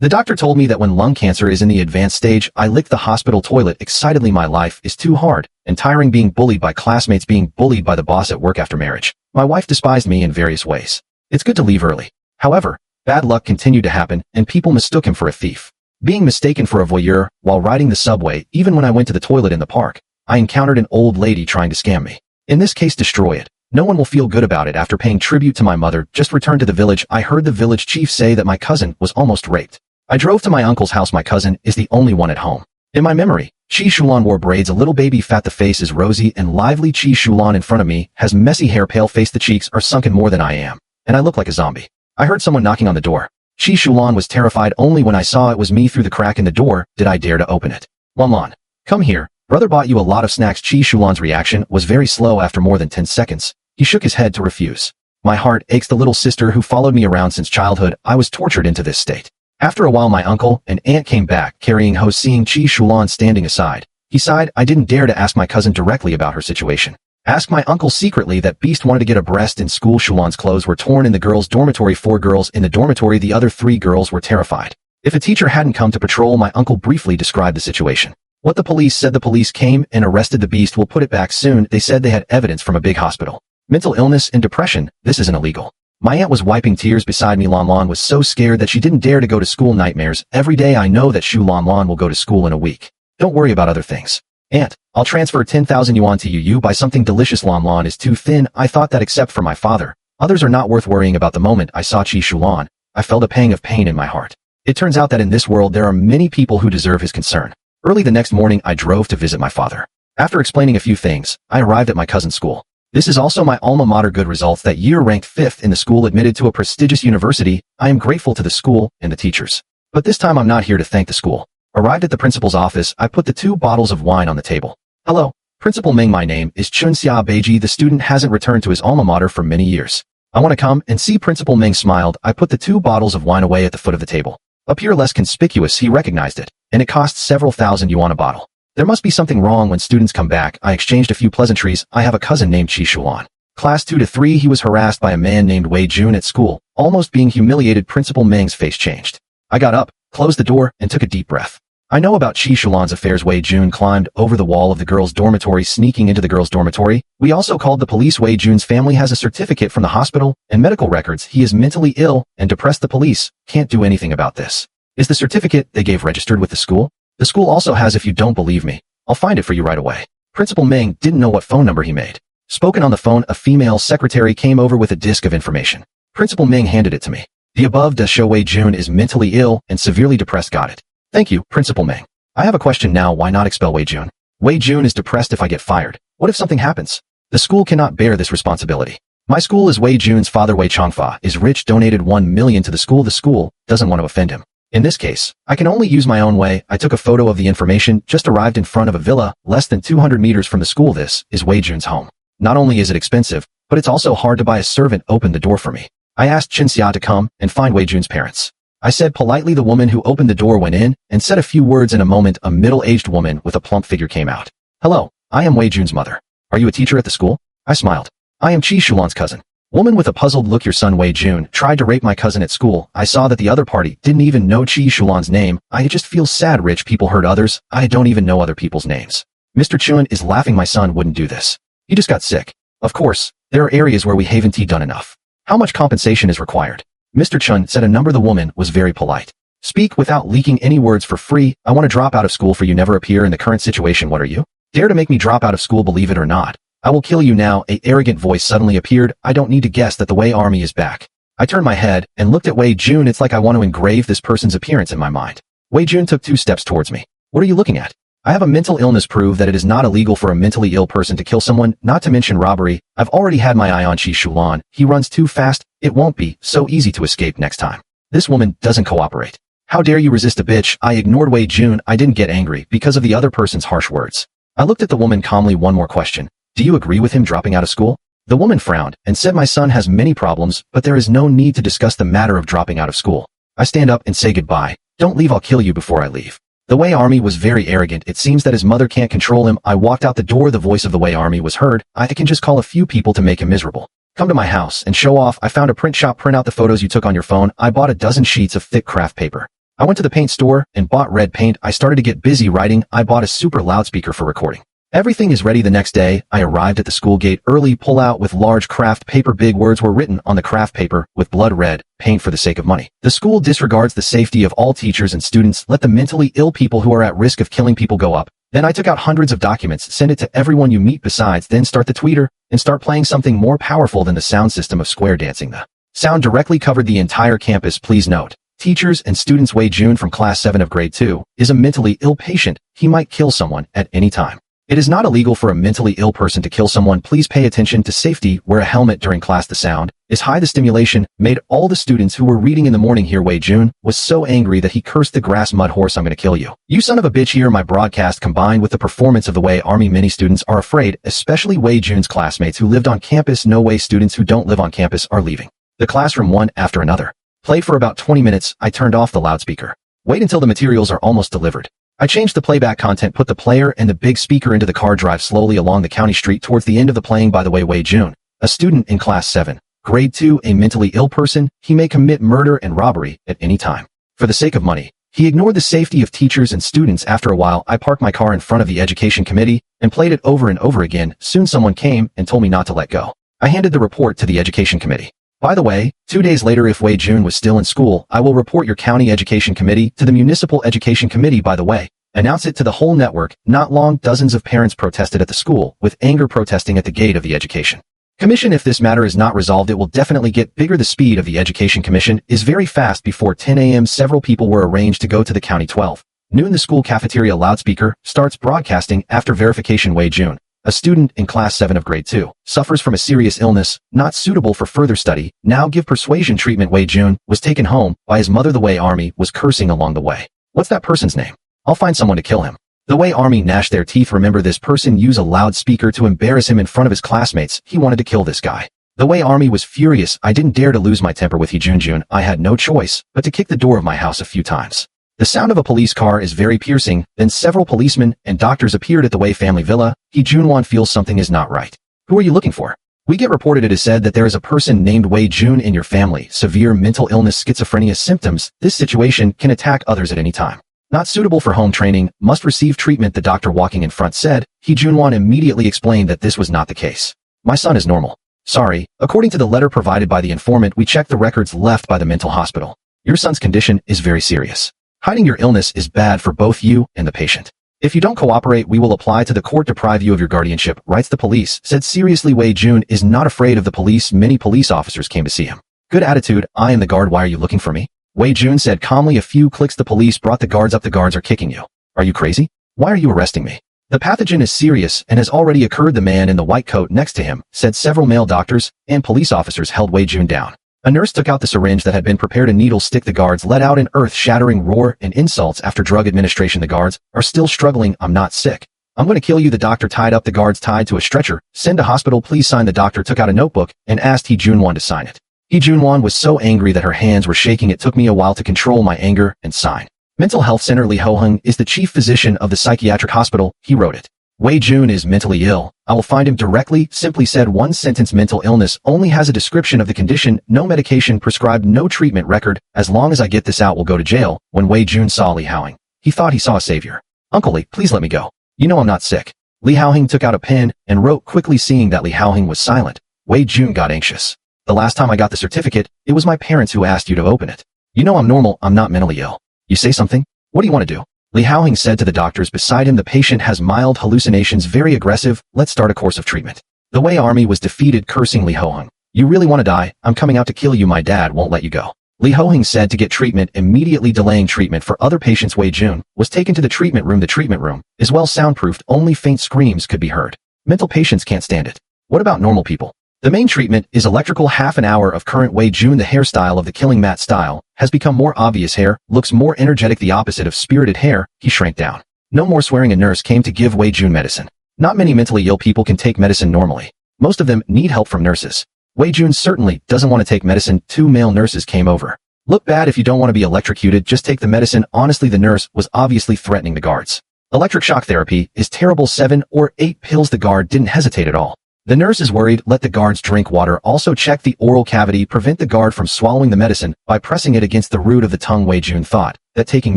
The doctor told me that when lung cancer is in the advanced stage, I licked the hospital toilet excitedly. My life is too hard and tiring, being bullied by classmates, being bullied by the boss at work after marriage. My wife despised me in various ways. It's good to leave early. However, bad luck continued to happen, and people mistook him for a thief. Being mistaken for a voyeur while riding the subway, even when I went to the toilet in the park, I encountered an old lady trying to scam me. In this case, destroy it. No one will feel good about it. After paying tribute to my mother, just returned to the village, I heard the village chief say that my cousin was almost raped. I drove to my uncle's house. My cousin is the only one at home. In my memory, Chi Shulan wore braids, a little baby fat. The face is rosy and lively. Chi Shulan in front of me has messy hair, pale face. The cheeks are sunken more than I am, and I look like a zombie. I heard someone knocking on the door. Chi Shulan was terrified. Only when I saw it was me through the crack in the door did I dare to open it. Lanlan, come here. Brother bought you a lot of snacks. Chi Shulan's reaction was very slow. After more than 10 seconds, he shook his head to refuse. My heart aches. The little sister who followed me around since childhood, I was tortured into this state. After a while, my uncle and aunt came back carrying hose. Seeing Chi Shulan standing aside, he sighed. I didn't dare to ask my cousin directly about her situation. Ask my uncle secretly. That beast wanted to get a breast in school. Shulan's clothes were torn in the girls' dormitory. 4 girls in the dormitory. The other 3 girls were terrified. If a teacher hadn't come to patrol, my uncle briefly described the situation. What the police said: the police came and arrested the beast. We'll put it back soon. They said they had evidence from a big hospital. Mental illness and depression. This isn't illegal. My aunt was wiping tears beside me. Lanlan was so scared that she didn't dare to go to school. Nightmares every day. I know that Lanlan will go to school in a week. Don't worry about other things. Aunt, I'll transfer 10,000 yuan to you. You buy something delicious. Lanlan is too thin. I thought that except for my father, others are not worth worrying about. The moment I saw Chi Shulan, I felt a pang of pain in my heart. It turns out that in this world there are many people who deserve his concern. Early the next morning, I drove to visit my father. After explaining a few things, I arrived at my cousin's school. This is also my alma mater. Good results that year, ranked 5th in the school, admitted to a prestigious university. I am grateful to the school and the teachers. But this time I'm not here to thank the school. Arrived at the principal's office, I put the 2 bottles of wine on the table. Hello, Principal Meng. My name is Chun Xia Beiji. The student hasn't returned to his alma mater for many years. I want to come and see. Principal Meng smiled. I put the 2 bottles of wine away at the foot of the table. Appear less conspicuous, he recognized it, and it cost several thousand yuan a bottle. There must be something wrong when students come back. I exchanged a few pleasantries. I have a cousin named Chi Shulan. Class 2 to 3, he was harassed by a man named Wei Jun at school, almost being humiliated. Principal Meng's face changed. I got up, closed the door, and took a deep breath. I know about Chi Shulan's affairs. Wei Jun climbed over the wall of the girls' dormitory, sneaking into the girls' dormitory. We also called the police. Wei Jun's family has a certificate from the hospital and medical records. He is mentally ill and depressed. The police can't do anything about this. Is the certificate they gave registered with the school? The school also has. If you don't believe me, I'll find it for you right away. Principal Meng didn't know what phone number he made. Spoken on the phone, a female secretary came over with a disk of information. Principal Meng handed it to me. The above does show Wei Jun is mentally ill and severely depressed. Got it. Thank you, Principal Meng. I have a question now. Why not expel Wei Jun? Wei Jun is depressed. If I get fired, what if something happens? The school cannot bear this responsibility. My school is Wei Jun's father. Wei Changfa is rich, donated 1 million to the school. The school doesn't want to offend him. In this case, I can only use my own way. I took a photo of the information. Just arrived in front of a villa, less than 200 meters from the school. This is Wei Jun's home. Not only is it expensive, but it's also hard to buy. A servant opened the door for me. I asked Chen Xia to come and find Wei Jun's parents. I said politely. The woman who opened the door went in and said a few words. In a moment, a middle-aged woman with a plump figure came out. Hello, I am Wei Jun's mother. Are you a teacher at the school? I smiled. I am Chi Shulan's cousin. Woman with a puzzled look. Your son Wei Jun tried to rape my cousin at school. I saw that the other party didn't even know Chi Shulan's name. I just feel sad. Rich people hurt others. I don't even know other people's names. Mr. Chun is laughing. My son wouldn't do this. He just got sick. Of course, there are areas where we haven't done enough. How much compensation is required? Mr. Chun said a number. The woman was very polite. Speak without leaking any words. For free. I want to drop out of school for you. Never appear in the current situation. What are you? Dare to make me drop out of school? Believe it or not, I will kill you now. A arrogant voice suddenly appeared. I don't need to guess that the Wei army is back. I turned my head and looked at Wei Jun. It's like I want to engrave this person's appearance in my mind. Wei Jun took 2 steps towards me. What are you looking at? I have a mental illness. Prove that it is not illegal for a mentally ill person to kill someone, not to mention robbery. I've already had my eye on Chi Shulan. He runs too fast. It won't be so easy to escape next time. This woman doesn't cooperate. How dare you resist a bitch? I ignored Wei Jun. I didn't get angry because of the other person's harsh words. I looked at the woman calmly. One more question. Do you agree with him dropping out of school? The woman frowned and said, my son has many problems, but there is no need to discuss the matter of dropping out of school. I stand up and say goodbye. Don't leave. I'll kill you before I leave. The Wei army was very arrogant. It seems that his mother can't control him. I walked out the door. The voice of the Wei army was heard. I can just call a few people to make him miserable. Come to my house and show off. I found a print shop. Print out the photos you took on your phone. I bought a dozen sheets of thick craft paper. I went to the paint store and bought red paint. I started to get busy writing. I bought a super loudspeaker for recording. Everything is ready the next day. I arrived at the school gate early. Pull out with large craft paper. Big words were written on the craft paper with blood red paint for the sake of money. The school disregards the safety of all teachers and students. Let the mentally ill people who are at risk of killing people go up. Then I took out hundreds of documents, send it to everyone you meet besides, then start the tweeter and start playing something more powerful than the sound system of square dancing. The sound directly covered the entire campus. Please note, teachers and students. Wei Jun from class 7 of grade 2 is a mentally ill patient. He might kill someone at any time. It is not illegal for a mentally ill person to kill someone. Please pay attention to safety. Wear a helmet during class. The sound is high. The stimulation made all the students who were reading in the morning hear. Wei Jun was so angry that he cursed the grass mud horse. I'm gonna kill you. You son of a bitch. Hear my broadcast combined with the performance of the Wei Army. Many students are afraid, especially Wei Jun's classmates who lived on campus. No way students who don't live on campus are leaving the classroom one after another. Play for about 20 minutes. I turned off the loudspeaker. Wait until the materials are almost delivered. I changed the playback content, put the player and the big speaker into the car, drive slowly along the county street towards the end of the playing. By the way, Wei Jun, a student in class 7, grade 2, a mentally ill person, he may commit murder and robbery at any time. For the sake of money, he ignored the safety of teachers and students. After a while, I parked my car in front of the education committee and played it over and over again. Soon someone came and told me not to let go. I handed the report to the education committee. By the way, 2 days later, if Wei Jun was still in school, I will report your county education committee to the municipal education committee. By the way, announce it to the whole network. Not long, dozens of parents protested at the school, with anger protesting at the gate of the education commission. If this matter is not resolved, it will definitely get bigger. The speed of the education commission is very fast. Before 10 a.m., several people were arranged to go to the county. 12 noon, the school cafeteria loudspeaker starts broadcasting. After verification, Wei Jun, a student in class 7 of grade 2, suffers from a serious illness, not suitable for further study. Now give persuasion treatment. Wei Jun was taken home by his mother. The Wei Army was cursing along the way. What's that person's name? I'll find someone to kill him. The Wei Army gnashed their teeth. Remember, this person used a loudspeaker to embarrass him in front of his classmates. He wanted to kill this guy. The Wei Army was furious. I didn't dare to lose my temper with He Jun. I had no choice but to kick the door of my house a few times. The sound of a police car is very piercing. Then several policemen and doctors appeared at the Wei family villa. He Junwan feels something is not right. Who are you looking for? We get reported it is said that there is a person named Wei Jun in your family. Severe mental illness, schizophrenia symptoms. This situation can attack others at any time. Not suitable for home training, must receive treatment. The doctor walking in front said. He Junwan immediately explained that this was not the case. My son is normal. Sorry, according to the letter provided by the informant, we checked the records left by the mental hospital. Your son's condition is very serious. Hiding your illness is bad for both you and the patient. If you don't cooperate, we will apply to the court to deprive you of your guardianship, writes the police. Said seriously, Wei Jun is not afraid of the police. Many police officers came to see him. Good attitude. I am the guard. Why are you looking for me? Wei Jun said calmly. A few clicks. The police brought the guards up. The guards are kicking you. Are you crazy? Why are you arresting me? The pathogen is serious and has already occurred. The man in the white coat next to him said. Several male doctors and police officers held Wei Jun down. A nurse took out the syringe that had been prepared. A needle stick. The guards let out an earth-shattering roar and insults after drug administration. The guards are still struggling. I'm not sick. I'm going to kill you. The doctor tied up the guards, tied to a stretcher. Send to hospital. Please sign. The doctor took out a notebook and asked He Junwan to sign it. He Junwan was so angry that her hands were shaking. It took me a while to control my anger and sign. Mental Health Center. Li Hoheng is the chief physician of the psychiatric hospital. He wrote it. Wei Jun is mentally ill. I will find him directly. Simply said. One sentence. Mental illness only has a description of the condition, no medication prescribed, no treatment record. As long as I get this out, we'll go to jail. When Wei Jun saw Li Hoheng, he thought he saw a savior. Uncle Li, please let me go. You know I'm not sick. Li Hoheng took out a pen and wrote quickly. Seeing that Li Hoheng was silent, Wei Jun got anxious. The last time I got the certificate, it was my parents who asked you to open it. You know I'm normal. I'm not mentally ill. You say something? What do you want to do? Li Hoheng said to the doctors beside him. The patient has mild hallucinations, very aggressive. Let's start a course of treatment. The Wei Army was defeated, cursing Li Hoheng. You really want to die? I'm coming out to kill you. My dad won't let you go. Li Hoheng said to get treatment, immediately delaying treatment for other patients. Wei Jun was taken to the treatment room. The treatment room is well soundproofed. Only faint screams could be heard. Mental patients can't stand it. What about normal people? The main treatment is electrical. Half an hour of current. Wei Jun, the hairstyle of the killing mat style, has become more obvious. Hair looks more energetic, the opposite of spirited hair. He shrank down. No more swearing. A nurse came to give Wei Jun medicine. Not many mentally ill people can take medicine normally. Most of them need help from nurses. Wei Jun certainly doesn't want to take medicine. 2 male nurses came over. Look bad if you don't want to be electrocuted, just take the medicine. Honestly, the nurse was obviously threatening the guards. Electric shock therapy is terrible. 7 or 8 pills. The guard didn't hesitate at all. The nurse is worried, let the guards drink water, also check the oral cavity, prevent the guard from swallowing the medicine by pressing it against the root of the tongue. Wei Jun thought that taking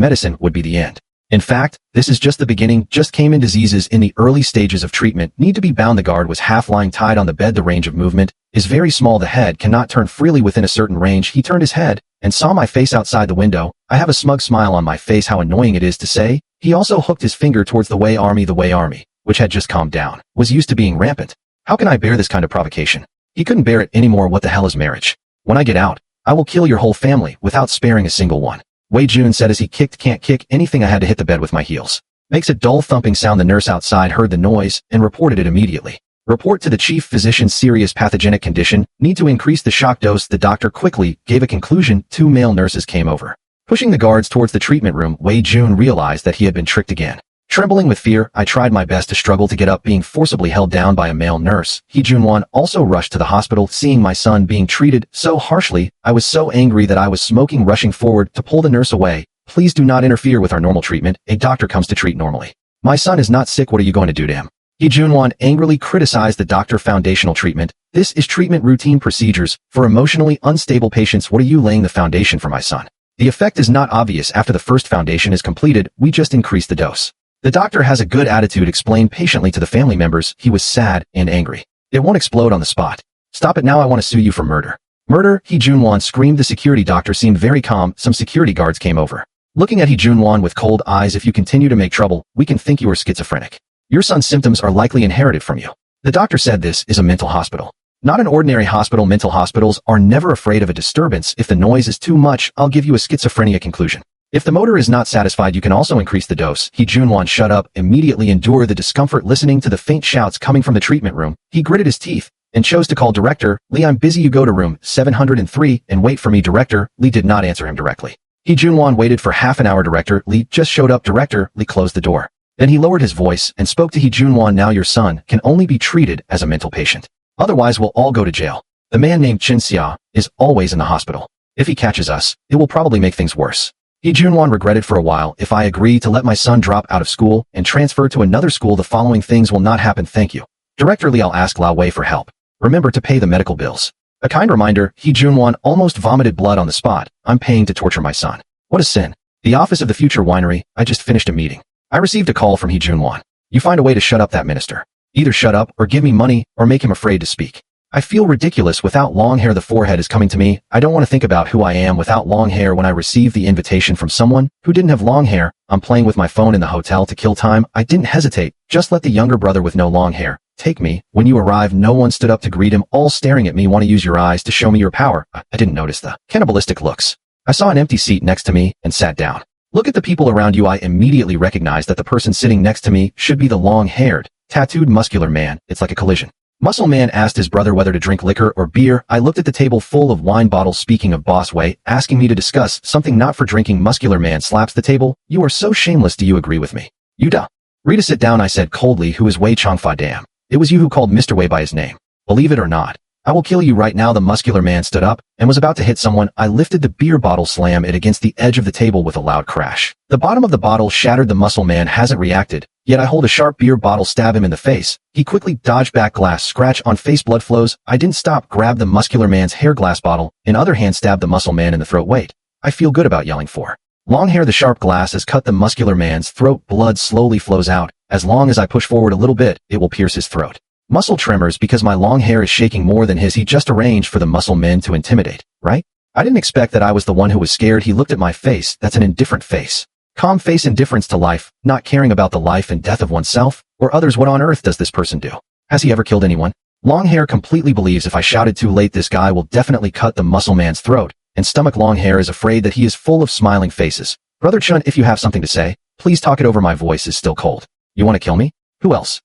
medicine would be the end. In fact, this is just the beginning. Just came in diseases in the early stages of treatment need to be bound. The guard was half lying tied on the bed. The range of movement is very small. The head cannot turn freely within a certain range. He turned his head and saw my face outside the window. I have a smug smile on my face. How annoying it is to say. He also hooked his finger towards the Wei army. The Wei army, which had just calmed down, was used to being rampant. How can I bear this kind of provocation? He couldn't bear it anymore. What the hell is marriage? When I get out, I will kill your whole family without sparing a single one. Wei Jun said as he kicked. Can't kick anything. I had to hit the bed with my heels. Makes a dull thumping sound. The nurse outside heard the noise and reported it immediately. Report to the chief physician. Serious pathogenic condition. Need to increase the shock dose. The doctor quickly gave a conclusion. 2 male nurses came over. Pushing the guards towards the treatment room, Wei Jun realized that he had been tricked again. Trembling with fear, I tried my best to struggle to get up, being forcibly held down by a male nurse. He Junwan also rushed to the hospital, seeing my son being treated so harshly. I was so angry that I was smoking, rushing forward to pull the nurse away. Please do not interfere with our normal treatment. A doctor comes to treat normally. My son is not sick. What are you going to do to him? He Junwan angrily criticized the doctor. Foundational treatment. This is treatment routine procedures for emotionally unstable patients. What are you laying the foundation for my son? The effect is not obvious after the first foundation is completed. We just increase the dose. The doctor has a good attitude, explained patiently to the family members. He was sad and angry. It won't explode on the spot. Stop it now. I want to sue you for murder. Murder, He Junwan screamed. The security doctor seemed very calm. Some security guards came over. Looking at He Junwan with cold eyes. If you continue to make trouble, we can think you are schizophrenic. Your son's symptoms are likely inherited from you. The doctor said this is a mental hospital. Not an ordinary hospital. Mental hospitals are never afraid of a disturbance. If the noise is too much, I'll give you a schizophrenia conclusion. If the motor is not satisfied, you can also increase the dose. He Junwan shut up, immediately endure the discomfort listening to the faint shouts coming from the treatment room. He gritted his teeth and chose to call Director Lee. I'm busy. You go to room 703 and wait for me. Director Lee did not answer him directly. He Junwan waited for half an hour. Director Lee just showed up. Director Lee closed the door. Then he lowered his voice and spoke to He Junwan. Now your son can only be treated as a mental patient. Otherwise we'll all go to jail. The man named Chen Xia is always in the hospital. If he catches us, it will probably make things worse. He Junwan regretted for a while. If I agree to let my son drop out of school and transfer to another school, the following things will not happen. Thank you. Director Lee, I'll ask Lao Wei for help. Remember to pay the medical bills. A kind reminder. He Junwan almost vomited blood on the spot. I'm paying to torture my son. What a sin. The office of the future winery. I just finished a meeting. I received a call from He Junwan. You find a way to shut up that minister. Either shut up or give me money or make him afraid to speak. I feel ridiculous without long hair. The forehead is coming to me. I don't want to think about who I am without long hair. When I received the invitation from someone who didn't have long hair, I'm playing with my phone in the hotel to kill time. I didn't hesitate. Just let the younger brother with no long hair take me. When you arrive, no one stood up to greet him, all staring at me. Want to use your eyes to show me your power. I didn't notice the cannibalistic looks. I saw an empty seat next to me and sat down. Look at the people around you. I immediately recognized that the person sitting next to me should be the long-haired, tattooed, muscular man. It's like a collision. Muscle Man asked his brother whether to drink liquor or beer. I looked at the table full of wine bottles. Speaking of Boss Wei, asking me to discuss something not for drinking. Muscular Man slaps the table. You are so shameless. Do you agree with me? You duh. Rita, sit down, I said coldly. Who is Wei Chongfa? Damn. It was you who called Mr. Wei by his name. Believe it or not, I will kill you right now. The muscular man stood up and was about to hit someone. I lifted the beer bottle, slam it against the edge of the table with a loud crash. The bottom of the bottle shattered. The muscle man hasn't reacted, yet I hold a sharp beer bottle, stab him in the face. He quickly dodged back. Glass scratch on face, blood flows. I didn't stop, grabbed the muscular man's hair, glass bottle, in other hand stabbed the muscle man in the throat. Wait, I feel good about yelling for long hair. The sharp glass has cut the muscular man's throat. Blood slowly flows out. As long as I push forward a little bit, it will pierce his throat. Muscle tremors because my long hair is shaking more than his. He just arranged for the muscle men to intimidate, right? I didn't expect that I was the one who was scared. He looked at my face. That's an indifferent face. Calm face, indifference to life, not caring about the life and death of oneself or others. What on earth does this person do? Has he ever killed anyone? Long hair completely believes if I shouted too late, this guy will definitely cut the muscle man's throat and stomach. Long hair is afraid that he is full of smiling faces. Brother Chun, if you have something to say, please talk it over. My voice is still cold. You want to kill me? Who else?